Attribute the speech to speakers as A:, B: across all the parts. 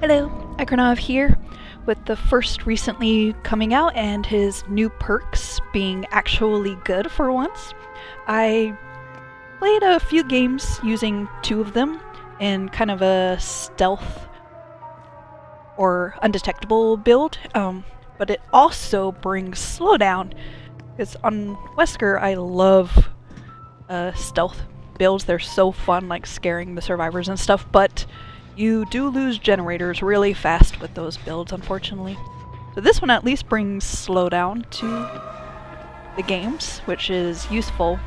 A: Hello, Akronov here, with the first recently coming out and his new perks being actually good for once. I played a few games using two of them in kind of a stealth or undetectable build, but it also brings slowdown, because on Wesker I love stealth builds. They're so fun, like scaring the survivors and stuff, but you do lose generators really fast with those builds, unfortunately. So this one at least brings slowdown to the games, which is useful.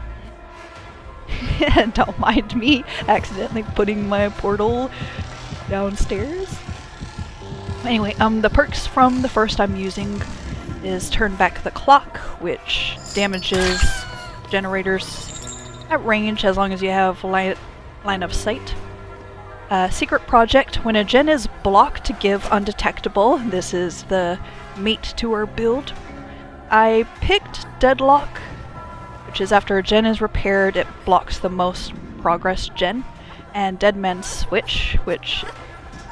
A: Don't mind me accidentally putting my portal downstairs. Anyway, the perks from the first I'm using is Turn Back the Clock, which damages generators at range as long as you have line of sight. Secret Project, when a gen is blocked, to give undetectable. This is the mate to our build. I picked Deadlock, which is after a gen is repaired, it blocks the most progress gen, and Dead Man's Switch, which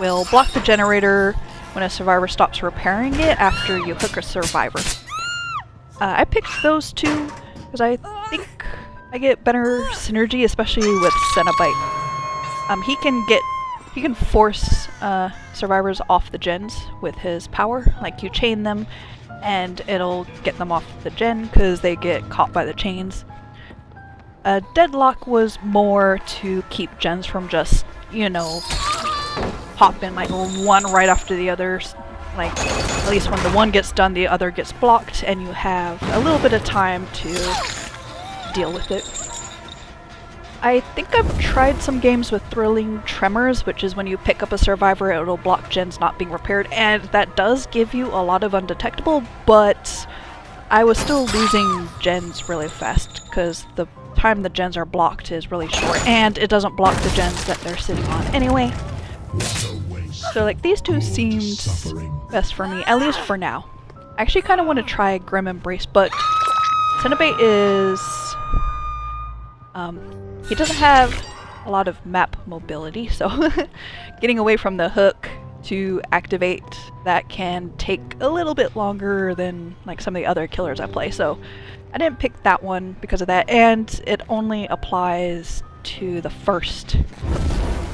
A: will block the generator when a survivor stops repairing it after you hook a survivor. I picked those two because I think I get better synergy, especially with Cenobite. He can force survivors off the gens with his power. Like, you chain them and it'll get them off the gen because they get caught by the chains. Deadlock was more to keep gens from just, you know, popping like one right after the others. Like, at least when the one gets done, the other gets blocked, and you have a little bit of time to deal with it. I think I've tried some games with Thrilling Tremors, which is when you pick up a survivor, it'll block gens not being repaired, and that does give you a lot of undetectable, but I was still losing gens really fast, because the time the gens are blocked is really short, and it doesn't block the gens that they're sitting on anyway. So, like, these two seemed best for me, at least for now. I actually kind of want to try Grim Embrace, but Cenobite is... he doesn't have a lot of map mobility, so getting away from the hook to activate that can take a little bit longer than like some of the other killers I play, so I didn't pick that one because of that, and it only applies to the first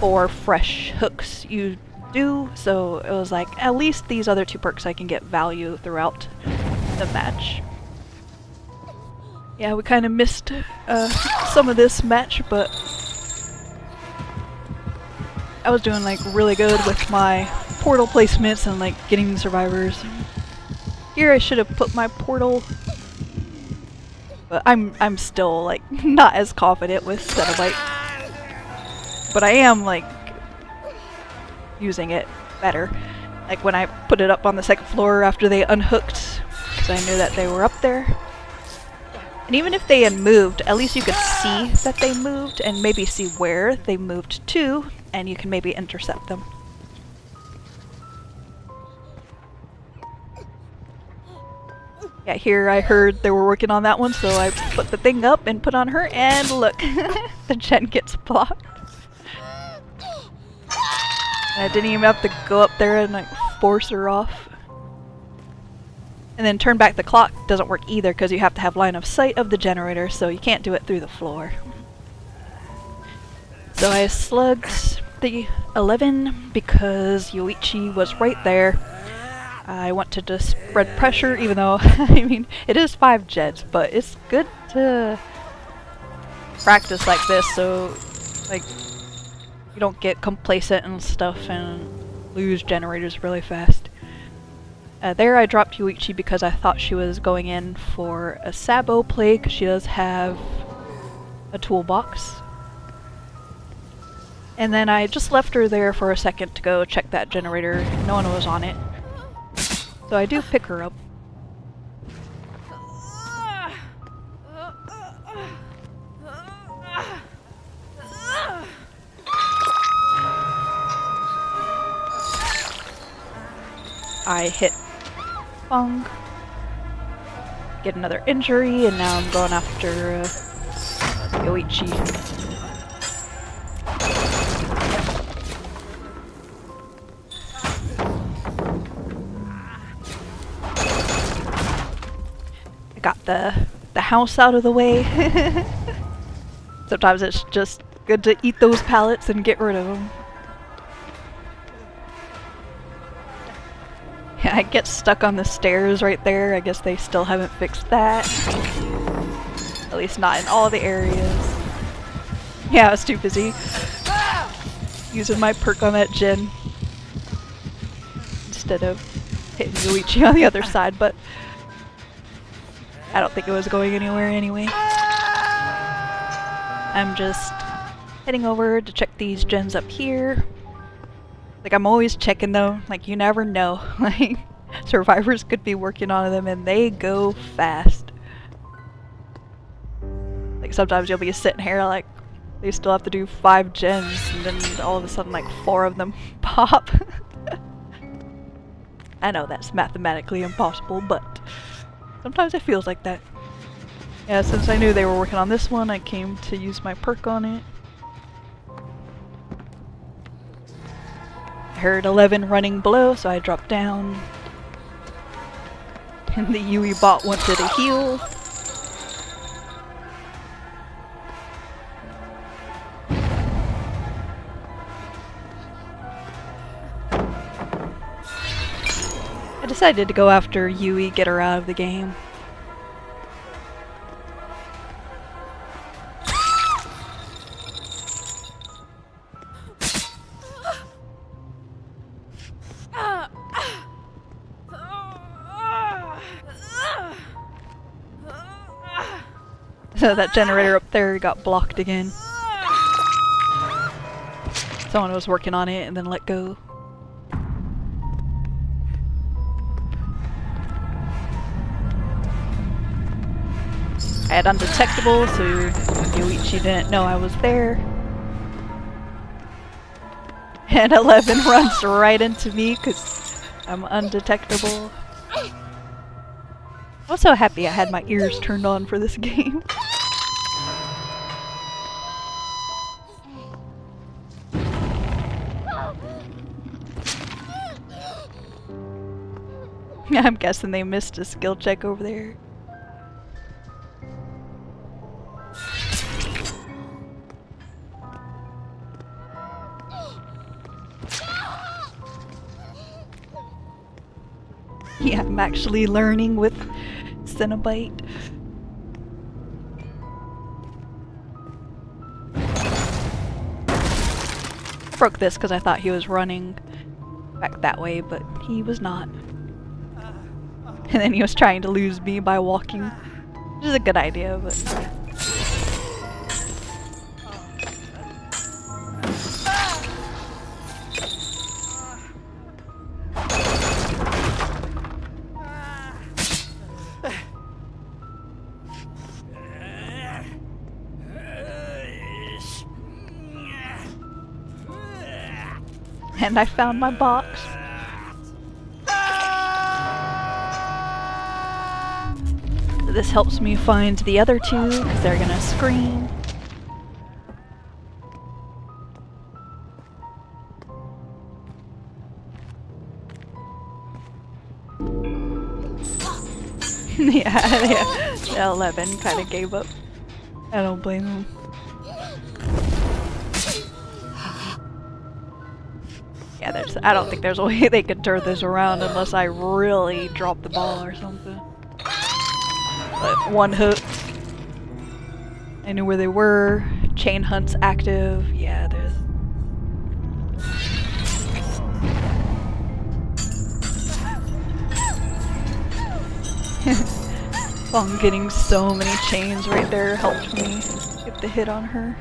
A: 4 fresh hooks you do, so it was like, at least these other 2 perks I can get value throughout the match. Yeah, we kind of missed some of this match, but I was doing like really good with my portal placements and like getting survivors. Here I should have put my portal, but I'm still like not as confident with Cenobite. But I am like using it better. Like when I put it up on the 2nd floor after they unhooked, because I knew that they were up there. And even if they had moved, at least you could see that they moved and maybe see where they moved to, and you can maybe intercept them. Yeah, here I heard they were working on that one, so I put the thing up and put on her, and look, the gen gets blocked. And I didn't even have to go up there and like force her off. And then Turn Back the Clock doesn't work either because you have to have line of sight of the generator, so you can't do it through the floor. So I slugged the 11 because Yoichi was right there. I wanted to spread pressure, even though, I mean, it is 5 gens, but it's good to practice like this so, like, you don't get complacent and stuff and lose generators really fast. There I dropped Yoichi because I thought she was going in for a Sabo play because she does have a toolbox. And then I just left her there for a second to go check that generator. No one was on it. So I do pick her up. I hit Fung, get another injury, and now I'm going after Yoichi. the house out of the way. Sometimes it's just good to eat those pallets and get rid of them. Yeah, I get stuck on the stairs right there. I guess they still haven't fixed that. At least not in all the areas. Yeah, I was too busy using my perk on that gen instead of hitting Yoichi on the other side, but I don't think it was going anywhere anyway. I'm just heading over to check these gens up here. Like, I'm always checking though, like, you never know. Like, survivors could be working on them and they go fast. Like, sometimes you'll be sitting here like, they still have to do 5 gens and then all of a sudden like 4 of them pop. I know that's mathematically impossible, but sometimes it feels like that. Yeah, since I knew they were working on this one, I came to use my perk on it. I heard 11 running below, so I dropped down. And the Yui bot wanted a heal. I decided to go after Yui, get her out of the game. So that generator up there got blocked again. Someone was working on it and then let go. I had undetectable, so Yoichi didn't know I was there. And 11 runs right into me because I'm undetectable. I was so happy I had my ears turned on for this game. I'm guessing they missed a skill check over there. Yeah, I'm actually learning with Cenobite. I broke this because I thought he was running back that way, but he was not. And then he was trying to lose me by walking, which is a good idea, but... And I found my box. This helps me find the other two, because they're gonna scream. Yeah, 11 kind of gave up. I don't blame him. Yeah, I don't think there's a way they could turn this around unless I really drop the ball or something. But one hook. I knew where they were. Chain hunt's active. Yeah, there's... Fong getting so many chains right there helped me get the hit on her.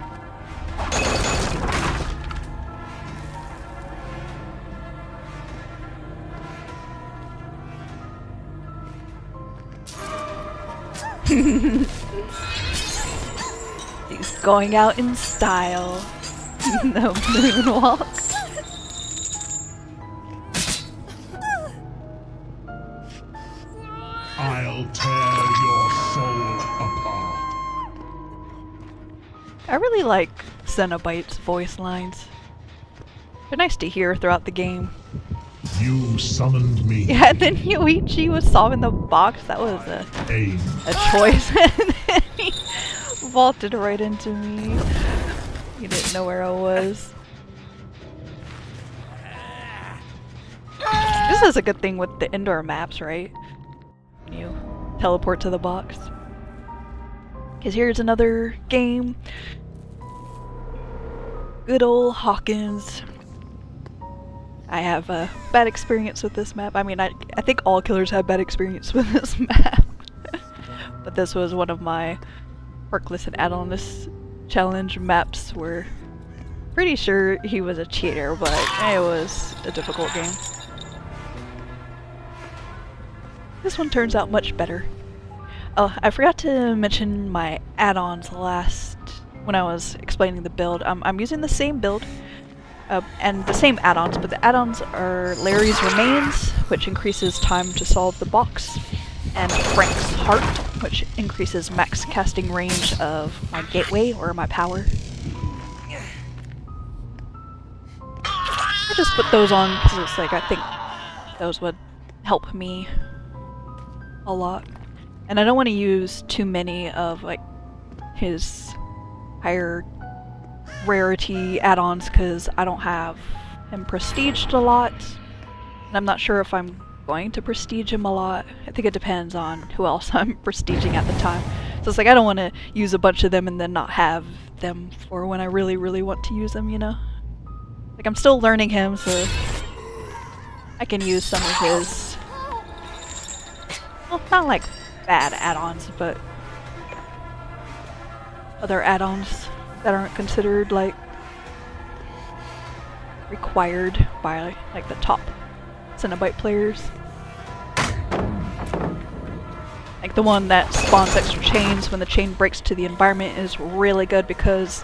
A: He's going out in style. The moonwalk.
B: I'll tear your soul apart.
A: I really like Cenobite's voice lines. They're nice to hear throughout the game.
B: You summoned me.
A: Yeah, and then Yoichi was solving the box. That was
B: Aim.
A: a choice. And then he vaulted right into me. He didn't know where I was. This is a good thing with the indoor maps, right? You teleport to the box. Because here's another game. Good old Hawkins. I have a bad experience with this map. I mean, I think all killers have bad experience with this map. But this was one of my Perkless and Add-on-This challenge maps where pretty sure he was a cheater, but it was a difficult game. This one turns out much better. Oh, I forgot to mention my add-ons last when I was explaining the build. I'm using the same build and the same add-ons, but the add-ons are Larry's Remains, which increases time to solve the box, and Frank's Heart, which increases max casting range of my gateway or my power. I just put those on because it's like I think those would help me a lot. And I don't want to use too many of like his higher rarity add-ons because I don't have him prestiged a lot. And I'm not sure if I'm going to prestige him a lot. I think it depends on who else I'm prestiging at the time. So it's like I don't want to use a bunch of them and then not have them for when I really, really want to use them, you know? Like I'm still learning him, so I can use some of his, well, not like bad add-ons, but other add-ons that aren't considered like required by like the top Cenobite players. Like the one that spawns extra chains when the chain breaks to the environment is really good because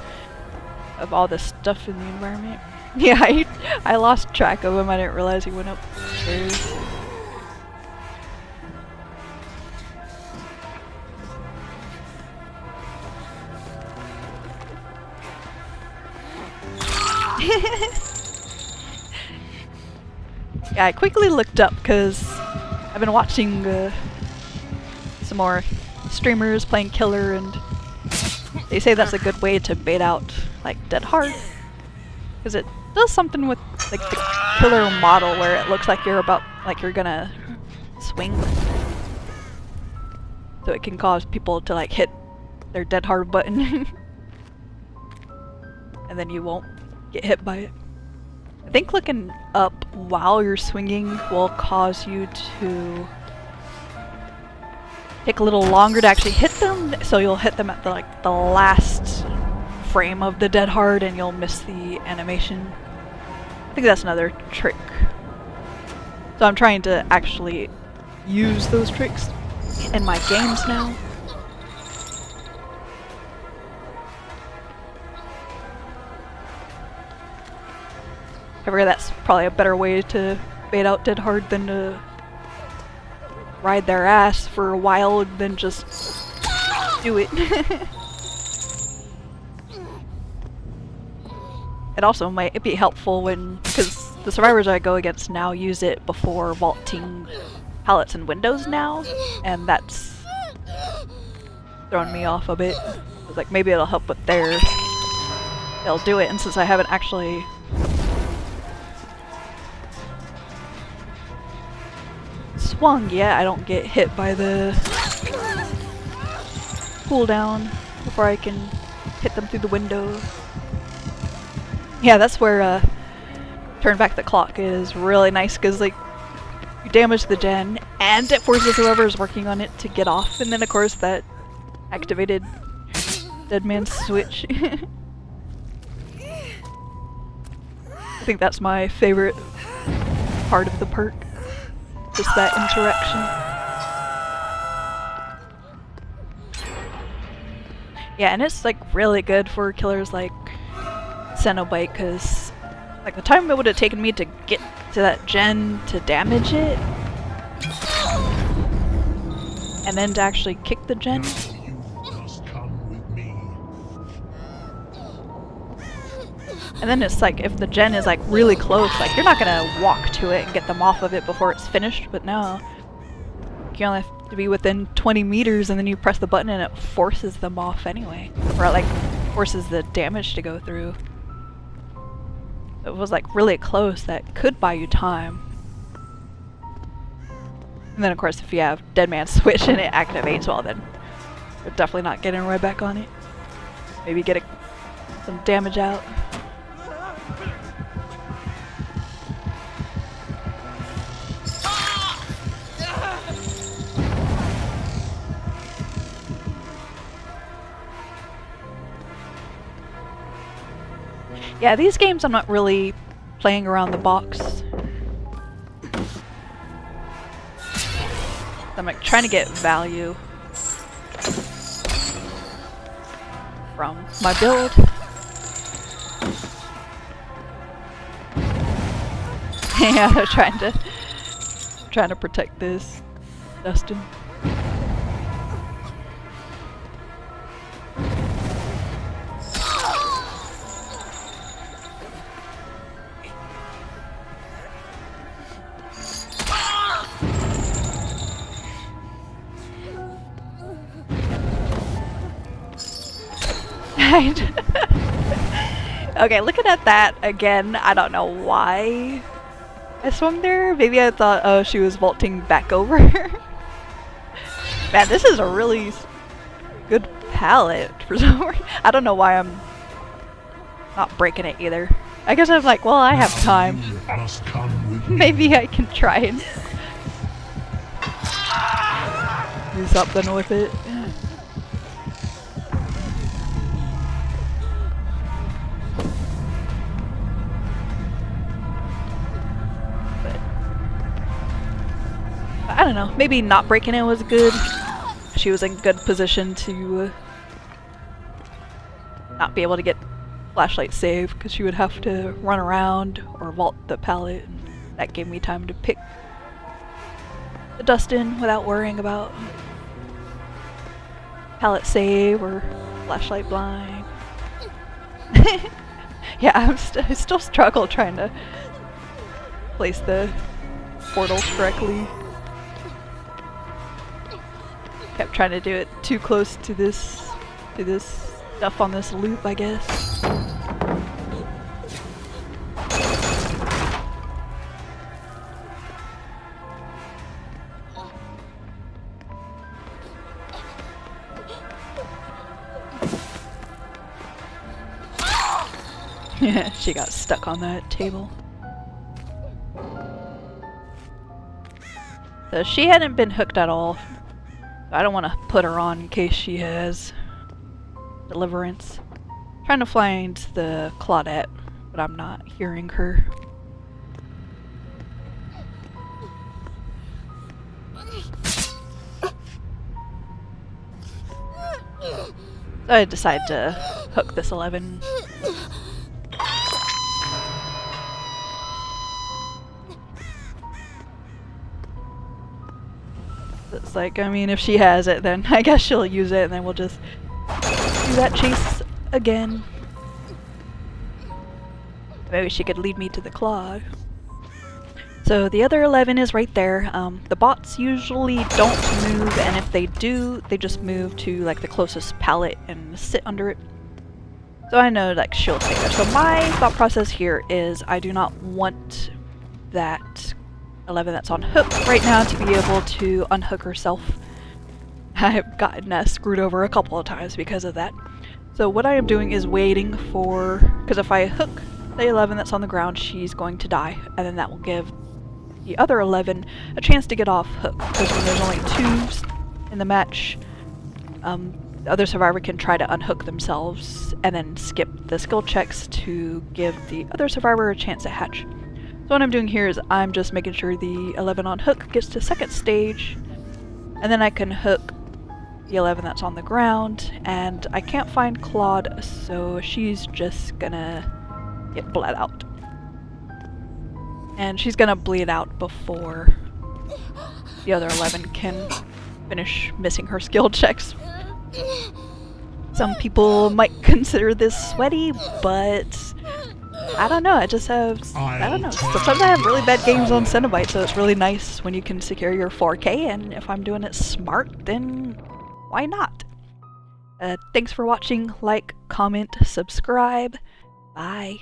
A: of all the stuff in the environment. Yeah, I lost track of him. I didn't realize he went upstairs. Yeah, I quickly looked up because I've been watching some more streamers playing killer, and they say that's a good way to bait out like Dead Hard, because it does something with like the killer model where it looks like you're gonna swing, so it can cause people to like hit their Dead Hard button and then you won't get hit by it. I think looking up while you're swinging will cause you to take a little longer to actually hit them, so you'll hit them at the last frame of the Dead Hard and you'll miss the animation. I think that's another trick. So I'm trying to actually use those tricks in my games now. I figure that's probably a better way to bait out Dead Hard than to ride their ass for a while and then just do it. It also might be helpful because the survivors I go against now use it before vaulting pallets and windows now, and that's thrown me off a bit. It's like maybe it'll help with theirs. They'll do it, and since I haven't actually swung yet, I don't get hit by the cooldown before I can hit them through the window. Yeah, that's where turn back the clock is really nice, because like you damage the gen and it forces whoever's working on it to get off, and then of course that activated dead man's switch. I think that's my favorite part of the perk. Just that interaction. Yeah, and it's like really good for killers like Cenobite, because like the time it would have taken me to get to that gen to damage it, and then to actually kick the gen. And then it's like, if the gen is like really close, like you're not gonna walk to it and get them off of it before it's finished, but no. You only have to be within 20 meters and then you press the button and it forces them off anyway. Or it like forces the damage to go through. It was like really close, that could buy you time. And then of course if you have Dead Man Switch and it activates, well then you're definitely not getting right back on it. Maybe get some damage out. Yeah, these games I'm not really playing around the box. I'm like trying to get value from my build. Yeah, I'm trying to protect this, Dustin. Okay, looking at that again, I don't know why I swung there. Maybe I thought, oh, she was vaulting back over. Man, this is a really good palette for some reason. I don't know why I'm not breaking it either. I guess I'm like, well, I have time. Maybe I can try and do something with it. I don't know, maybe not breaking it was good. She was in good position to not be able to get flashlight save because she would have to run around or vault the pallet, and that gave me time to pick the Dustin without worrying about pallet save or flashlight blind. Yeah, I still struggle trying to place the portals correctly. Kept trying to do it too close to this stuff on this loop, I guess. Yeah, she got stuck on that table. So she hadn't been hooked at all. I don't want to put her on in case she has deliverance. Trying to find the Claudette, but I'm not hearing her. So I decided to hook this 11. It's like, I mean, if she has it, then I guess she'll use it, and then we'll just do that chase again. Maybe she could lead me to the Claude. So the other 11 is right there. The bots usually don't move, and if they do, they just move to like the closest pallet and sit under it. So I know like she'll stay there. So my thought process here is I do not want that 11 that's on hook right now to be able to unhook herself. I've gotten screwed over a couple of times because of that. So what I am doing is waiting for, because if I hook the 11 that's on the ground, she's going to die, and then that will give the other 11 a chance to get off hook, because when there's only 2 in the match, the other survivor can try to unhook themselves and then skip the skill checks to give the other survivor a chance at hatch. So what I'm doing here is I'm just making sure the 11 on hook gets to second stage, and then I can hook the 11 that's on the ground, and I can't find Claude, so she's just gonna get bled out. And she's gonna bleed out before the other 11 can finish missing her skill checks. Some people might consider this sweaty, but I don't know, I just have, I don't know, sometimes I have really bad games on Cenobite, so it's really nice when you can secure your 4K, and if I'm doing it smart, then why not? Thanks for watching, like, comment, subscribe, bye.